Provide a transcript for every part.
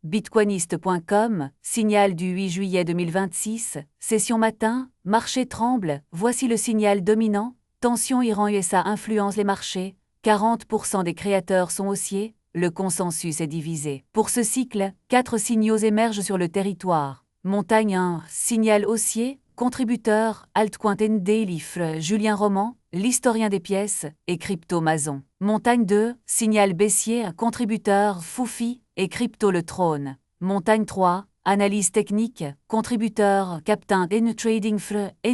Bitcoiniste.com, signal du 8 juillet 2026, session matin, marché tremble, voici le signal dominant, tension Iran-USA influence les marchés, 40% des créateurs sont haussiers, le consensus est divisé. Pour ce cycle, 4 signaux émergent sur le territoire. Montagne 1, signal haussier, contributeur, altcoin Daily, Julien Roman, l'historien des pièces, et Crypto Mason. Montagne 2, signal baissier, contributeur, Foufi, et Crypto le Trône. Montagne 3, analyse technique, contributeur, Captain Trading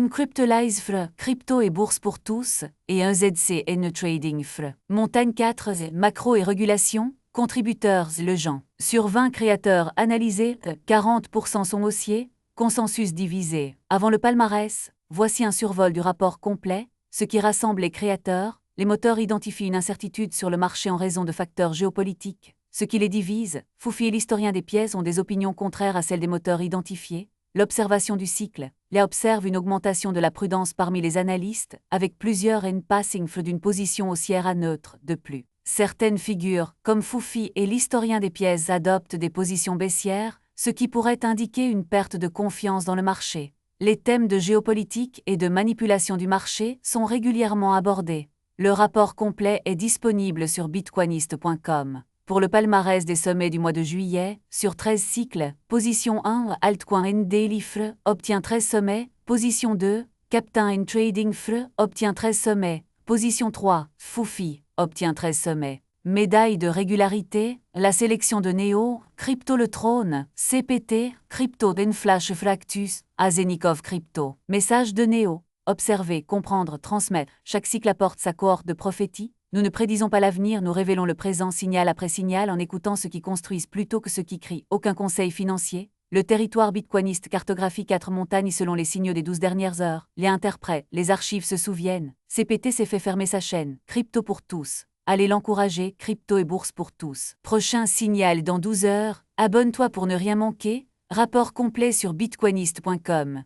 Cryptolize Crypto et bourse pour tous, et un ZC Trading Montagne 4, macro et régulation, contributeurs le Jean. Sur 20 créateurs analysés, 40% sont haussiers, consensus divisé. Avant le palmarès, voici un survol du rapport complet, ce qui rassemble les créateurs. Les moteurs identifient une incertitude sur le marché en raison de facteurs géopolitiques. Ce qui les divise, Foufi et l'historien des pièces ont des opinions contraires à celles des moteurs identifiés. L'observation du cycle, les observe une augmentation de la prudence parmi les analystes, avec plusieurs passing d'une position haussière à neutre de plus. Certaines figures, comme Foufi et l'historien des pièces, adoptent des positions baissières, ce qui pourrait indiquer une perte de confiance dans le marché. Les thèmes de géopolitique et de manipulation du marché sont régulièrement abordés. Le rapport complet est disponible sur bitcoiniste.com. Pour le palmarès des sommets du mois de juillet, sur 13 cycles, position 1, altcoin Daily obtient 13 sommets, position 2, Captain Trading obtient 13 sommets, position 3, Foufi obtient 13 sommets. Médaille de régularité, la sélection de Néo, Crypto le Trône, CPT, Crypto Flash Fractus, Azenikov Crypto. Message de Néo, observer, comprendre, transmettre, chaque cycle apporte sa cohorte de prophétie. Nous ne prédisons pas l'avenir, nous révélons le présent signal après signal en écoutant ceux qui construisent plutôt que ceux qui crient. Aucun conseil financier. Le territoire bitcoiniste cartographie 4 montagnes selon les signaux des 12 dernières heures. Les interprètes, les archives se souviennent. CPT s'est fait fermer sa chaîne. Crypto pour tous. Allez l'encourager, crypto et bourse pour tous. Prochain signal dans 12 heures. Abonne-toi pour ne rien manquer. Rapport complet sur bitcoiniste.com.